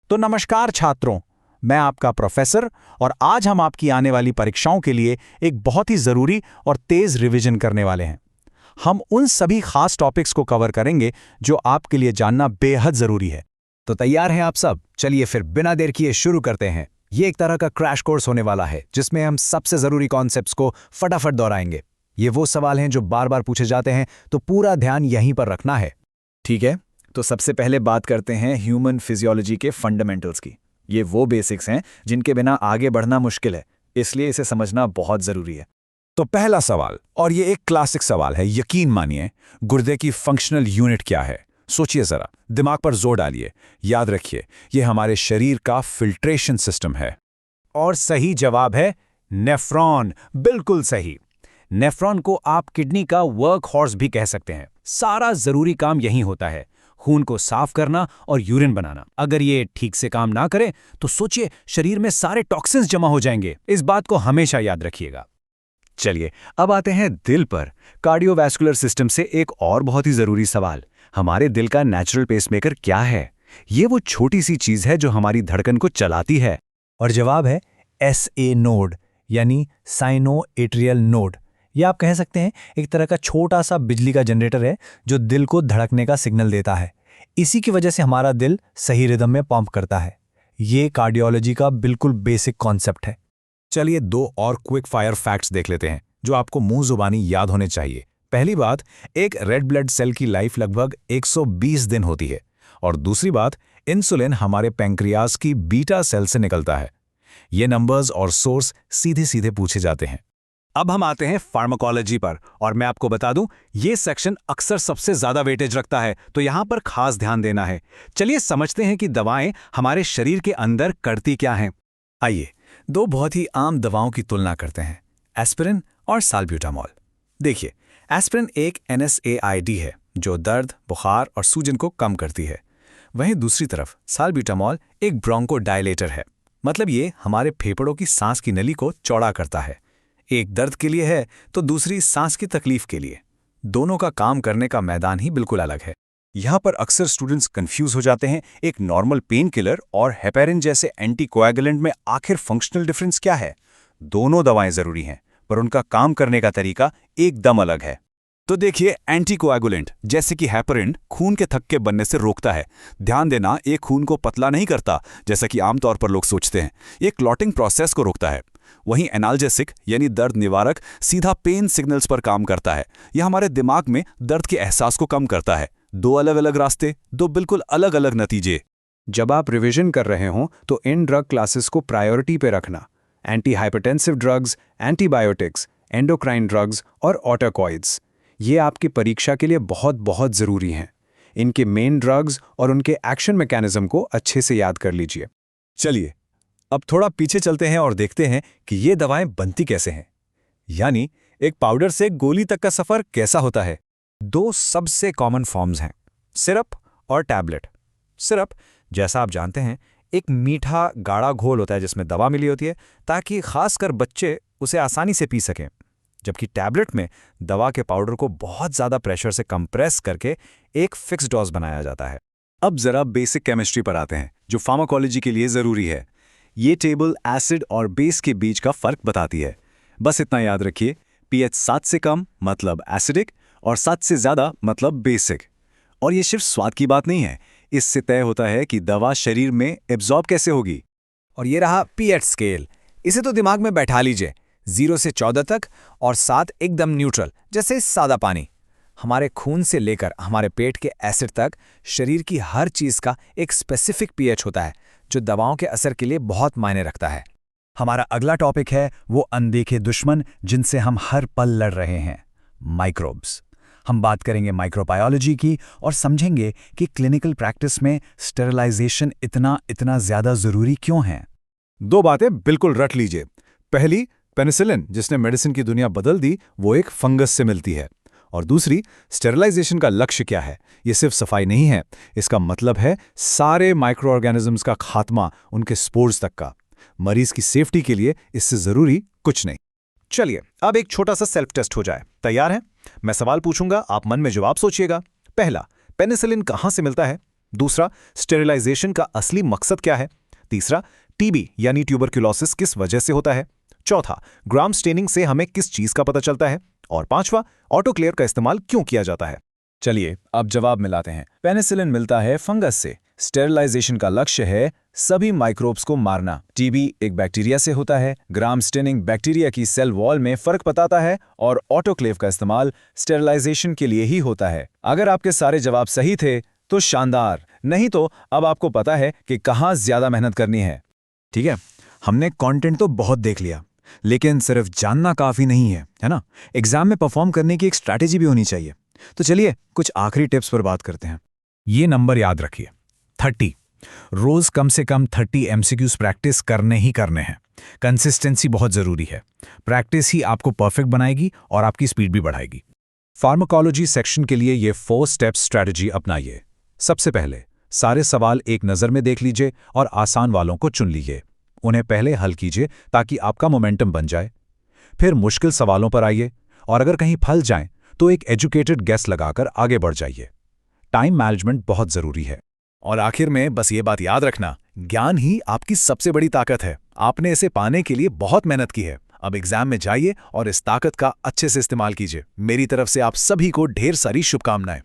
तो नमस्कार छात्रों, मैं आपका प्रोफेसर और आज हम आपकी आने वाली परीक्षाओं के लिए एक बहुत ही ज़रूरी और तेज़ रिवीजन करने वाले हैं। हम उन सभी खास टॉपिक्स को कवर करेंगे जो आपके लिए जानना बेहद ज़रूरी है। तो तैयार हैं आप सब? चलिए फिर बिना देर किए शुरू करते हैं। ये एक तरह का क्रैश कोर्स होने वाला है जिसमें हम सबसे ज़रूरी कॉन्सेप्ट्स को फटाफट दोहराएंगे। ये वो सवाल हैं जो बार बार पूछे जाते हैं, तो पूरा ध्यान यहीं पर रखना है। ठीक है, तो सबसे पहले बात करते हैं ह्यूमन फिजियोलॉजी के फंडामेंटल्स की। ये वो बेसिक्स हैं जिनके बिना आगे बढ़ना मुश्किल है, इसलिए इसे समझना बहुत ज़रूरी है। तो पहला सवाल, और ये एक क्लासिक सवाल है, यकीन मानिए, गुर्दे की फंक्शनल यूनिट क्या है? सोचिए ज़रा, दिमाग पर जोर डालिए, याद रखिए, ये हमारे शरीर का फिल्ट्रेशन सिस्टम है। और सही जवाब है नेफ्रॉन। बिल्कुल सही। नेफ्रॉन को आप किडनी का वर्क हॉर्स भी कह सकते हैं। सारा जरूरी काम यही होता है, खून को साफ करना और यूरिन बनाना। अगर ये ठीक से काम ना करे तो सोचिए शरीर में सारे टॉक्सिन्स जमा हो जाएंगे। इस बात को हमेशा याद रखिएगा। चलिए अब आते हैं दिल पर। कार्डियोवैस्कुलर सिस्टम से एक और बहुत ही जरूरी सवाल, हमारे दिल का नेचुरल पेसमेकर क्या है? ये वो छोटी सी चीज है जो हमारी धड़कन को चलाती है। और जवाब है SA नोड, यानी साइनो एट्रियल नोड। या आप कह सकते हैं एक तरह का छोटा सा बिजली का जनरेटर है जो दिल को धड़कने का सिग्नल देता है। इसी की वजह से हमारा दिल सही रिदम में पंप करता है। ये कार्डियोलॉजी का बिल्कुल बेसिक कॉन्सेप्ट है। चलिए दो और क्विक फायर फैक्ट्स देख लेते हैं जो आपको मुंह जुबानी याद होने चाहिए। पहली बात, एक रेड ब्लड सेल की लाइफ लगभग 120 दिन होती है। और दूसरी बात, इंसुलिन हमारे पैंक्रियाज की बीटा सेल से निकलता है। ये नंबर्स और सोर्स सीधे सीधे पूछे जाते हैं। अब हम आते हैं फार्माकोलॉजी पर, और मैं आपको बता दूं ये सेक्शन अक्सर सबसे ज्यादा वेटेज रखता है, तो यहां पर खास ध्यान देना है। चलिए समझते हैं कि दवाएं हमारे शरीर के अंदर करती क्या हैं। आइए दो बहुत ही आम दवाओं की तुलना करते हैं, एस्पिरिन और साल्ब्यूटामॉल। देखिए, एस्पिरिन एक NSAID है जो दर्द, बुखार और सूजन को कम करती है। वहीं दूसरी तरफ साल्ब्यूटामॉल एक ब्रोंकोडायलेटर है, मतलब ये हमारे फेफड़ों की सांस की नली को चौड़ा करता है। एक दर्द के लिए है तो दूसरी सांस की तकलीफ के लिए। दोनों का काम करने का मैदान ही बिल्कुल अलग है। यहाँ पर अक्सर स्टूडेंट्स कंफ्यूज हो जाते हैं, एक नॉर्मल पेन किलर और हेपेरिन जैसे एंटीकोएगुलेंट में आखिर फंक्शनल डिफरेंस क्या है? दोनों दवाएं जरूरी हैं, पर उनका काम करने का तरीका एकदम अलग है। तो देखिए, एंटीकोएगुलेंट जैसे कि हेपेरिन खून के थक्के बनने से रोकता है। ध्यान देना, ये खून को पतला नहीं करता जैसा कि आमतौर पर लोग सोचते हैं, ये क्लॉटिंग प्रोसेस को रोकता है। वहीं एनाल्जेसिक यानी दर्द निवारक सीधा पेन सिग्नल्स पर काम करता है। यह हमारे दिमाग में दर्द के एहसास को कम करता है। दो अलग अलग रास्ते, दो बिल्कुल अलग अलग नतीजे। जब आप रिवीजन कर रहे हों तो इन ड्रग क्लासेस को प्रायोरिटी पे रखना। Anti hypertensive drugs, antibiotics, endocrine drugs और ऑटोकॉइड्स, ये आपकी परीक्षा के लिए बहुत बहुत ज़रूरी हैं। इनके मेन ड्रग्स और उनके एक्शन मैकेनिज्म को अच्छे से याद कर लीजिए। चलिए अब थोड़ा पीछे चलते हैं और देखते हैं कि ये दवाएं बनती कैसे हैं, यानी एक पाउडर से गोली तक का सफर कैसा होता है। दो सबसे कॉमन फॉर्म्स हैं, सिरप और टैबलेट। सिरप, जैसा आप जानते हैं, एक मीठा गाढ़ा घोल होता है जिसमें दवा मिली होती है ताकि खासकर बच्चे उसे आसानी से पी सकें। जबकि टैबलेट में दवा के पाउडर को बहुत ज़्यादा प्रेशर से कंप्रेस करके एक फिक्स डोज बनाया जाता है। अब जरा बेसिक केमिस्ट्री पर आते हैं जो फार्माकोलॉजी के लिए ज़रूरी है। ये टेबल एसिड और बेस के बीच का फर्क बताती है। बस इतना याद रखिए, pH 7 से कम मतलब एसिडिक और 7 से ज़्यादा मतलब बेसिक। और ये सिर्फ स्वाद की बात नहीं है, इससे तय होता है कि दवा शरीर में एब्जॉर्ब कैसे होगी। और ये रहा pH स्केल, इसे तो दिमाग में बैठा लीजिए। 0 से 14 तक और 7 एकदम न्यूट्रल, जैसे सादा पानी। हमारे खून से लेकर हमारे पेट के एसिड तक शरीर की हर चीज़ का एक स्पेसिफिक pH होता है जो दवाओं के असर के लिए बहुत मायने रखता है। हमारा अगला टॉपिक है वो अनदेखे दुश्मन जिनसे हम हर पल लड़ रहे हैं, माइक्रोब्स। हम बात करेंगे माइक्रोबायोलॉजी की और समझेंगे कि क्लिनिकल प्रैक्टिस में स्टेरिलाइजेशन इतना ज़्यादा ज़रूरी क्यों है। दो बातें बिल्कुल रट लीजिए। पहली, पेनिसिलिन जिसने मेडिसिन की दुनिया बदल दी, वो एक फंगस से मिलती है। और दूसरी, स्टेरिलाइजेशन का लक्ष्य क्या है? ये सिर्फ सफाई नहीं है, इसका मतलब है सारे माइक्रो ऑर्गेनिजम्स का खात्मा, उनके स्पोर्स तक का। मरीज की सेफ्टी के लिए इससे जरूरी कुछ नहीं। चलिए अब एक छोटा सा सेल्फ टेस्ट हो जाए। तैयार हैं? मैं सवाल पूछूंगा, आप मन में जवाब सोचिएगा। पहला, पेनिसिलिन कहां से मिलता है? दूसरा, स्टेरिलाइजेशन का असली मकसद क्या है। तीसरा, टीबी यानी ट्यूबरक्यूलोसिस किस वजह से होता है। चौथा, ग्राम स्टेनिंग से हमें किस चीज का पता चलता है। और पांचवा, ऑटोक्लेव का इस्तेमाल क्यों किया जाता है। चलिए अब जवाब मिलाते हैं। पेनिसिलिन मिलता है फंगस से। स्टेरिलाइजेशन का लक्ष्य है सभी माइक्रोब्स को मारना। टीबी एक बैक्टीरिया से होता है। ग्राम स्टेनिंग बैक्टीरिया की सेल वॉल में फर्क बताता है और ऑटोक्लेव का इस्तेमाल स्टेरिलाइजेशन के लिए ही होता है। अगर आपके सारे जवाब सही थे तो शानदार, नहीं तो अब आपको पता है कि कहाँ ज्यादा मेहनत करनी है। ठीक है, हमने कंटेंट तो बहुत देख लिया, लेकिन सिर्फ जानना काफी नहीं है ना? एग्जाम में परफॉर्म करने की एक स्ट्रैटेजी भी होनी चाहिए। तो चलिए कुछ आखिरी टिप्स पर बात करते हैं। ये नंबर याद रखिए, 30। रोज कम से कम 30 एमसीक्यूज प्रैक्टिस करने ही करने हैं। कंसिस्टेंसी बहुत जरूरी है। प्रैक्टिस ही आपको परफेक्ट बनाएगी और आपकी स्पीड भी बढ़ाएगी। फार्माकोलॉजी सेक्शन के लिए ये 4 स्टेप स्ट्रैटेजी अपनाइए। सबसे पहले सारे सवाल एक नज़र में देख लीजिए और आसान वालों को चुन लीजिए। उन्हें पहले हल कीजिए ताकि आपका मोमेंटम बन जाए। फिर मुश्किल सवालों पर आइए और अगर कहीं फंस जाएं तो एक एजुकेटेड गेस लगाकर आगे बढ़ जाइए। टाइम मैनेजमेंट बहुत जरूरी है। और आखिर में बस ये बात याद रखना, ज्ञान ही आपकी सबसे बड़ी ताकत है। आपने इसे पाने के लिए बहुत मेहनत की है। अब एग्जाम में जाइए और इस ताकत का अच्छे से इस्तेमाल कीजिए। मेरी तरफ से आप सभी को ढेर सारी शुभकामनाएं।